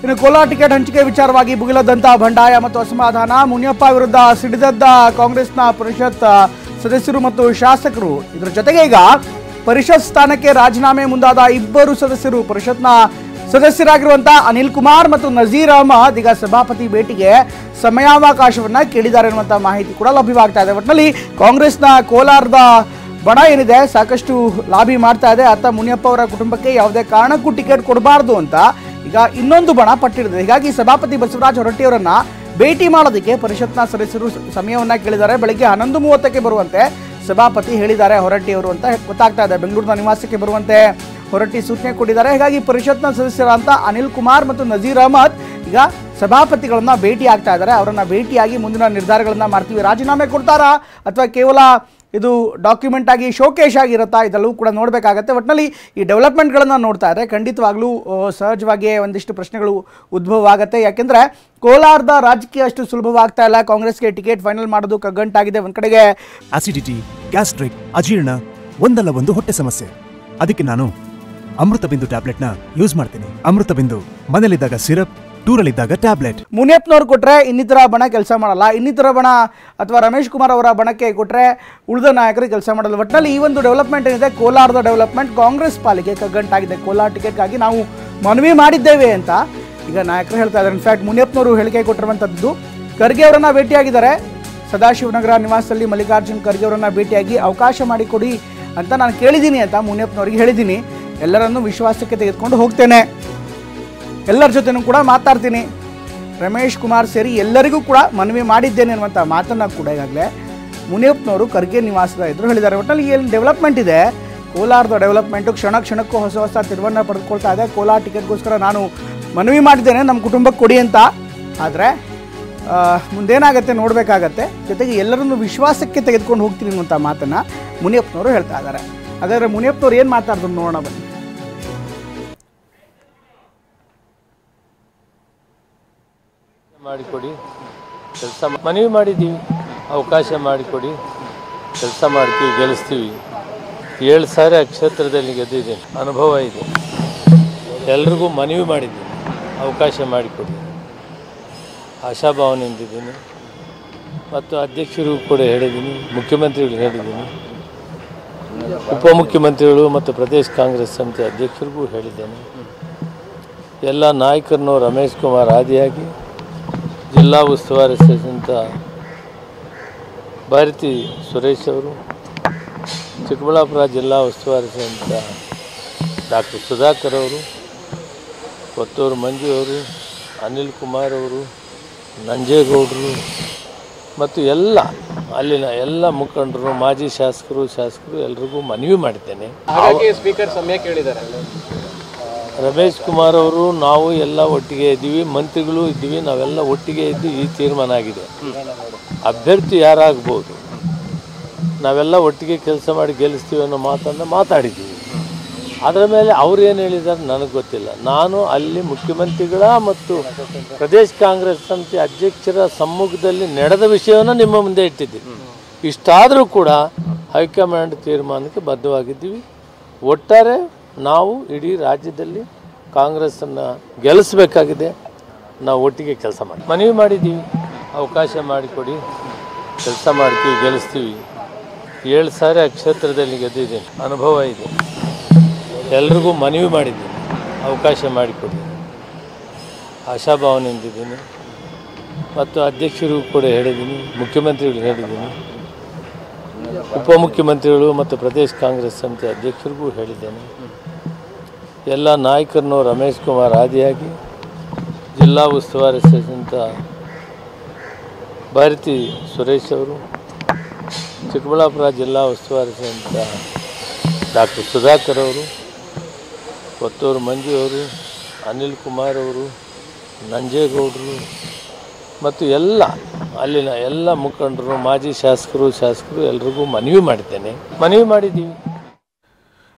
ಇನ್ನು ಕೋಲಾರ ಟಿಕೆಟ್ ಹಂಚಿಕೆ ವಿಚಾರವಾಗಿ ಭುಗಿಲದಂತ ಬಂಡಾಯ ಮತ್ತು ಅಸಮಾಧಾನ. ಮುನಿಯಪ್ಪ ವಿರುದ್ಧ ಸಿಡಿದದ್ದ ಕಾಂಗ್ರೆಸ್ನ ಪರಿಷತ್ ಸದಸ್ಯರು ಮತ್ತು ಶಾಸಕರು. ಇದರ ಜೊತೆಗೆ ಈಗ ಪರಿಷತ್ ಸ್ಥಾನಕ್ಕೆ ರಾಜೀನಾಮೆ ಮುಂದಾದ ಇಬ್ಬರು ಸದಸ್ಯರು, ಪರಿಷತ್ನ ಸದಸ್ಯರಾಗಿರುವಂತಹ ಅನಿಲ್ ಕುಮಾರ್ ಮತ್ತು ನಜೀರ್ ಅಹಮದ್ ಈಗ ಸಭಾಪತಿ ಭೇಟಿಗೆ ಸಮಯಾವಕಾಶವನ್ನ ಕೇಳಿದ್ದಾರೆ ಎನ್ನುವಂತಹ ಮಾಹಿತಿ ಕೂಡ ಲಭ್ಯವಾಗ್ತಾ ಇದೆ. ಒಟ್ಟಿನಲ್ಲಿ ಕಾಂಗ್ರೆಸ್ನ ಕೋಲಾರದ ಬಣ ಏನಿದೆ ಸಾಕಷ್ಟು ಲಾಬಿ ಮಾಡ್ತಾ ಇದೆ. ಅತ್ತ ಮುನಿಯಪ್ಪ ಅವರ ಕುಟುಂಬಕ್ಕೆ ಯಾವುದೇ ಕಾರಣಕ್ಕೂ ಟಿಕೆಟ್ ಕೊಡಬಾರ್ದು ಅಂತ ಈಗ ಇನ್ನೊಂದು ಬಣ ಪಟ್ಟಿಡಿದೆ. ಹೀಗಾಗಿ ಸಭಾಪತಿ ಬಸವರಾಜ ಹೊರಟ್ಟಿ ಅವರನ್ನ ಭೇಟಿ ಮಾಡೋದಕ್ಕೆ ಪರಿಷತ್ನ ಸದಸ್ಯರು ಸಮಯವನ್ನ ಕೇಳಿದ್ದಾರೆ. ಬೆಳಗ್ಗೆ 11:30ಕ್ಕೆ ಬರುವಂತೆ ಸಭಾಪತಿ ಹೇಳಿದ್ದಾರೆ ಹೊರಟ್ಟಿ ಅವರು ಅಂತ ಗೊತ್ತಾಗ್ತಾ ಇದೆ. ಬೆಂಗಳೂರಿನ ನಿವಾಸಕ್ಕೆ ಬರುವಂತೆ ಹೊರಟ್ಟಿ ಸೂಚನೆ ಕೊಟ್ಟಿದ್ದಾರೆ. ಹೀಗಾಗಿ ಪರಿಷತ್ನ ಸದಸ್ಯರಾದಂಥ ಅನಿಲ್ ಕುಮಾರ್ ಮತ್ತು ನಜೀರ್ ಅಹಮದ್ ಈಗ ಸಭಾಪತಿಗಳನ್ನ ಭೇಟಿ ಆಗ್ತಾ ಇದ್ದಾರೆ. ಅವರನ್ನ ಭೇಟಿಯಾಗಿ ಮುಂದಿನ ನಿರ್ಧಾರಗಳನ್ನ ಮಾಡ್ತೀವಿ, ರಾಜೀನಾಮೆ ಕೊಡ್ತಾರಾ ಅಥವಾ ಕೇವಲ ಇದು ಡಾಕ್ಯುಮೆಂಟ್ ಆಗಿ ಶೋಕೇಶ್ ಆಗಿರುತ್ತಾ, ಇದೆಲ್ಲವೂ ಕೂಡ ನೋಡಬೇಕಾಗತ್ತೆ. ಒಟ್ಟಿನಲ್ಲಿ ಈ ಡೆವಲಪ್ಮೆಂಟ್ಗಳನ್ನು ನೋಡ್ತಾ ಇದ್ರೆ ಖಂಡಿತವಾಗ್ಲೂ ಸಹಜವಾಗಿಯೇ ಒಂದಿಷ್ಟು ಪ್ರಶ್ನೆಗಳು ಉದ್ಭವ ಆಗುತ್ತೆ. ಯಾಕೆಂದರೆ ಕೋಲಾರದ ರಾಜಕೀಯ ಅಷ್ಟು ಸುಲಭವಾಗ್ತಾ ಇಲ್ಲ. ಕಾಂಗ್ರೆಸ್ಗೆ ಟಿಕೆಟ್ ಫೈನಲ್ ಮಾಡೋದು ಕಗ್ಗಂಟಾಗಿದೆ. ಒಂದು ಕಡೆಗೆ ಆಸಿಡಿಟಿ, ಗ್ಯಾಸ್ಟ್ರಿಕ್, ಅಜೀರ್ಣ, ಒಂದಲ್ಲ ಒಂದು ಹೊಟ್ಟೆ ಸಮಸ್ಯೆ. ಅದಕ್ಕೆ ನಾನು ಅಮೃತ ಬಿಂದು ಟ್ಯಾಬ್ಲೆಟ್ನ ಯೂಸ್ ಮಾಡ್ತೀನಿ. ಅಮೃತ ಬಿಂದು ಮನೇಲಿದ್ದಾಗ ಸಿರಪ್, ಟೂರಲ್ಲಿದ್ದಾಗ ಟ್ಯಾಬ್ಲೆಟ್. ಮುನಿಯಪ್ಪನವ್ರು ಕೊಟ್ಟರೆ ಇನ್ನಿತರ ಬಣ ಕೆಲಸ ಮಾಡಲ್ಲ, ಇನ್ನಿತರ ಬಣ ಅಥವಾ ರಮೇಶ್ ಕುಮಾರ್ ಅವರ ಬಣಕ್ಕೆ ಕೊಟ್ಟರೆ ಉಳಿದ ನಾಯಕರು ಕೆಲಸ ಮಾಡಲ್ಲ. ಒಟ್ಟಿನಲ್ಲಿ ಈ ಒಂದು ಡೆವಲಪ್ಮೆಂಟ್ ಏನಿದೆ ಕೋಲಾರದ ಡೆವಲಪ್ಮೆಂಟ್ ಕಾಂಗ್ರೆಸ್ ಪಾಲಿಗೆ ಕಗ್ಗಂಟಾಗಿದೆ. ಕೋಲಾರ ಟಿಕೆಟ್ಗಾಗಿ ನಾವು ಮನವಿ ಮಾಡಿದ್ದೇವೆ ಅಂತ ಈಗ ನಾಯಕರು ಹೇಳ್ತಾ ಇದ್ದಾರೆ. ಇನ್ಫ್ಯಾಕ್ಟ್ ಮುನಿಯಪ್ಪನವರು ಹೇಳಿಕೆ ಕೊಟ್ಟಿರುವಂಥದ್ದು, ಖರ್ಗೆ ಅವರನ್ನ ಭೇಟಿಯಾಗಿದ್ದಾರೆ. ಸದಾಶಿವನಗರ ನಿವಾಸದಲ್ಲಿ ಮಲ್ಲಿಕಾರ್ಜುನ್ ಖರ್ಗೆ ಅವರನ್ನ ಭೇಟಿಯಾಗಿ ಅವಕಾಶ ಮಾಡಿಕೊಡಿ ಅಂತ ನಾನು ಕೇಳಿದ್ದೀನಿ ಅಂತ ಮುನಿಯಪ್ಪನವರಿಗೆ ಹೇಳಿದ್ದೀನಿ. ಎಲ್ಲರನ್ನೂ ವಿಶ್ವಾಸಕ್ಕೆ ತೆಗೆದುಕೊಂಡು ಹೋಗ್ತೇನೆ, ಎಲ್ಲರ ಜೊತೆನೂ ಕೂಡ ಮಾತಾಡ್ತೀನಿ, ರಮೇಶ್ ಕುಮಾರ್ ಸೇರಿ ಎಲ್ಲರಿಗೂ ಕೂಡ ಮನವಿ ಮಾಡಿದ್ದೇನೆ ಅನ್ನುವಂಥ ಮಾತನ್ನು ಕೂಡ ಈಗಾಗಲೇ ಮುನಿಯಪ್ಪನವರು ಖರ್ಗೆ ನಿವಾಸದ ಎದುರು ಹೇಳಿದ್ದಾರೆ. ಒಟ್ಟಿನಲ್ಲಿ ಏನು ಡೆವಲಪ್ಮೆಂಟ್ ಇದೆ ಕೋಲಾರದ ಡೆವಲಪ್ಮೆಂಟು ಕ್ಷಣ ಕ್ಷಣಕ್ಕೂ ಹೊಸ ಹೊಸ ತಿರುವನ್ನು ಪಡೆದುಕೊಳ್ತಾ ಇದೆ. ಕೋಲಾರ ಟಿಕೆಟ್ಗೋಸ್ಕರ ನಾನು ಮನವಿ ಮಾಡಿದ್ದೇನೆ, ನಮ್ಮ ಕುಟುಂಬಕ್ಕೆ ಕೊಡಿ ಅಂತ. ಆದರೆ ಮುಂದೇನಾಗತ್ತೆ ನೋಡಬೇಕಾಗತ್ತೆ. ಜೊತೆಗೆ ಎಲ್ಲರನ್ನೂ ವಿಶ್ವಾಸಕ್ಕೆ ತೆಗೆದುಕೊಂಡು ಹೋಗ್ತೀನಿ ಅನ್ನುವಂಥ ಮಾತನ್ನು ಮುನಿಯಪ್ಪನವರು ಹೇಳ್ತಾ ಇದ್ದಾರೆ. ಹಾಗಾದರೆ ಮುನಿಯಪ್ಪನವ್ರು ಏನು ಮಾತಾಡಿದ್ರು ನೋಡೋಣ ಬನ್ನಿ. ಮಾಡಿಕೊಡಿ, ಕೆಲಸ ಮನವಿ ಮಾಡಿದ್ದೀವಿ, ಅವಕಾಶ ಮಾಡಿಕೊಡಿ, ಕೆಲಸ ಮಾಡ್ತೀವಿ, ಗೆಲ್ಲಿಸ್ತೀವಿ. 7 ಸಾರಿ ಆ ಕ್ಷೇತ್ರದಲ್ಲಿ ಗೆದ್ದಿದ್ದೀನಿ, ಅನುಭವ ಇದೆ. ಎಲ್ರಿಗೂ ಮನವಿ ಮಾಡಿದ್ದೀನಿ, ಅವಕಾಶ ಮಾಡಿಕೊಡಿ, ಆಶಾಭಾವನೆಯಿಂದಿದ್ದೀನಿ. ಮತ್ತು ಅಧ್ಯಕ್ಷರಿಗೂ ಕೂಡ ಹೇಳಿದ್ದೀನಿ, ಮುಖ್ಯಮಂತ್ರಿಗಳು ಹೇಳಿದ್ದೀನಿ, ಉಪಮುಖ್ಯಮಂತ್ರಿಗಳು ಮತ್ತು ಪ್ರದೇಶ ಕಾಂಗ್ರೆಸ್ ಸಮಿತಿ ಅಧ್ಯಕ್ಷರಿಗೂ ಹೇಳಿದ್ದೇನೆ. ಎಲ್ಲ ನಾಯಕರನ್ನು ರಮೇಶ್ ಕುಮಾರ್ ಆದಿಯಾಗಿ ಜಿಲ್ಲಾ ಉಸ್ತುವಾರಿ ಸಚಿವಂತ ಭಾರತಿ ಸುರೇಶ್ ಅವರು, ಚಿಕ್ಕಬಳ್ಳಾಪುರ ಜಿಲ್ಲಾ ಉಸ್ತುವಾರಿ ಸಚಿವಂತ ಡಾಕ್ಟರ್ ಸುಧಾಕರ್ ಅವರು, ಕೊತ್ತೂರು ಮಂಜು ಅವರು, ಅನಿಲ್ ಕುಮಾರ್ ಅವರು, ನಂಜೇಗೌಡರು ಮತ್ತು ಎಲ್ಲ ಅಲ್ಲಿನ ಎಲ್ಲ ಮುಖಂಡರು, ಮಾಜಿ ಶಾಸಕರು ಎಲ್ರಿಗೂ ಮನವಿ ಮಾಡಿದ್ದೇನೆ. ಸ್ಪೀಕರ್ ಸಮಯ ಕೇಳಿದ್ದಾರೆ. ರಮೇಶ್ ಕುಮಾರ್ ಅವರು, ನಾವು ಎಲ್ಲ ಒಟ್ಟಿಗೆ ಇದ್ದೀವಿ, ಮಂತ್ರಿಗಳು ಇದ್ದೀವಿ, ನಾವೆಲ್ಲ ಒಟ್ಟಿಗೆ ಇದ್ದು ಈ ತೀರ್ಮಾನ ಆಗಿದೆ. ಅಭ್ಯರ್ಥಿ ಯಾರಾಗ್ಬೋದು, ನಾವೆಲ್ಲ ಒಟ್ಟಿಗೆ ಕೆಲಸ ಮಾಡಿ ಗೆಲ್ಲಿಸ್ತೀವಿ ಅನ್ನೋ ಮಾತನ್ನು ಮಾತಾಡಿದ್ದೀವಿ. ಅದರ ಮೇಲೆ ಅವ್ರು ಏನು ಹೇಳಿದ್ದಾರೆ ನನಗೆ ಗೊತ್ತಿಲ್ಲ. ನಾನು ಅಲ್ಲಿ ಮುಖ್ಯಮಂತ್ರಿಗಳ ಮತ್ತು ಪ್ರದೇಶ ಕಾಂಗ್ರೆಸ್ ಸಮಿತಿ ಅಧ್ಯಕ್ಷರ ಸಮ್ಮುಖದಲ್ಲಿ ನಡೆದ ವಿಷಯವನ್ನು ನಿಮ್ಮ ಮುಂದೆ ಇಟ್ಟಿದ್ದೀವಿ. ಇಷ್ಟಾದರೂ ಕೂಡ ಹೈಕಮಾಂಡ್ ತೀರ್ಮಾನಕ್ಕೆ ಬದ್ಧವಾಗಿದ್ದೀವಿ. ಒಟ್ಟಾರೆ ನಾವು ಇಡೀ ರಾಜ್ಯದಲ್ಲಿ ಕಾಂಗ್ರೆಸ್ಸನ್ನು ಗೆಲ್ಲಿಸಬೇಕಾಗಿದೆ. ನಾವು ಒಟ್ಟಿಗೆ ಕೆಲಸ ಮಾಡಿ ಮನವಿ ಮಾಡಿದ್ದೀವಿ, ಅವಕಾಶ ಮಾಡಿಕೊಡಿ, ಕೆಲಸ ಮಾಡ್ತೀವಿ, ಗೆಲ್ಲಿಸ್ತೀವಿ. 7 ಸಾರಿ ಆ ಕ್ಷೇತ್ರದಲ್ಲಿ ಗೆದ್ದಿದ್ದೀನಿ, ಅನುಭವ ಇದೆ. ಎಲ್ರಿಗೂ ಮನವಿ ಮಾಡಿದ್ದೀನಿ, ಅವಕಾಶ ಮಾಡಿಕೊಡಿ, ಆಶಾಭಾವನೆಯಿಂದಿದ್ದೀನಿ. ಮತ್ತು ಅಧ್ಯಕ್ಷರಿಗೂ ಕೂಡ ಹೇಳಿದ್ದೀನಿ, ಮುಖ್ಯಮಂತ್ರಿಗಳು ಹೇಳಿದ್ದೀನಿ, ಉಪಮುಖ್ಯಮಂತ್ರಿಗಳು ಮತ್ತು ಪ್ರದೇಶ ಕಾಂಗ್ರೆಸ್ ಸಮಿತಿ ಅಧ್ಯಕ್ಷರಿಗೂ ಹೇಳಿದ್ದೇನೆ. ಎಲ್ಲ ನಾಯಕರನ್ನು ರಮೇಶ್ ಕುಮಾರ್ ಆದಿಯಾಗಿ ಜಿಲ್ಲಾ ಉಸ್ತುವಾರಿ ಸಚಿವಂತ ಭಾರತಿ ಸುರೇಶ್ ಅವರು, ಚಿಕ್ಕಬಳ್ಳಾಪುರ ಜಿಲ್ಲಾ ಉಸ್ತುವಾರಿ ಸಚಿವಂತ ಡಾಕ್ಟರ್ ಸುಧಾಕರ್ ಅವರು, ಕೊತ್ತೂರು ಮಂಜು ಅವರು, ಅನಿಲ್ ಕುಮಾರ್ ಅವರು, ನಂಜೇಗೌಡರು ಮತ್ತು ಎಲ್ಲ ಅಲ್ಲಿನ ಎಲ್ಲ ಮುಖಂಡರು, ಮಾಜಿ ಶಾಸಕರು ಎಲ್ರಿಗೂ ಮನವಿ ಮಾಡಿದ್ದೇನೆ. ಮನವಿ ಮಾಡಿದ್ದೀವಿ.